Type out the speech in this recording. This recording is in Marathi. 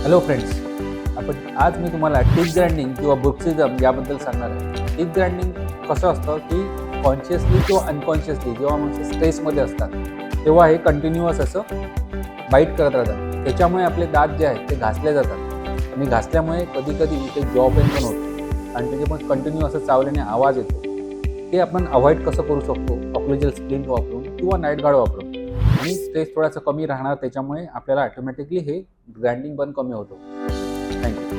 हॅलो फ्रेंड्स, आज मी तुम्हाला टीथ ग्राइंडिंग किंवा ब्रुक्सिझम याबद्दल सांगणार आहे. टीथ ग्राइंडिंग कसं असतं की कॉन्शियसली किंवा अनकॉन्शियसली जेव्हा माणसं स्ट्रेसमध्ये असतात तेव्हा हे कंटिन्युअस असं बाईट करत राहतात. त्याच्यामुळे आपले दात जे आहेत ते घासले जातात आणि घासल्यामुळे कधी कधी ते जॉ पेन पण होतं आणि त्याचे पण कंटिन्यू असं चावल्याने आवाज येतो. ते आपण अवॉइड कसं करू शकतो? ऑक्लुजल स्प्लिंट वापरून किंवा नाईट गार्ड वापरून. आणि स्ट्रेस थोडासा कमी राहणार, त्याच्यामुळे आपल्याला ऑटोमॅटिकली हे ग्राइंडिंग पण कमी होतो. थँक्यू.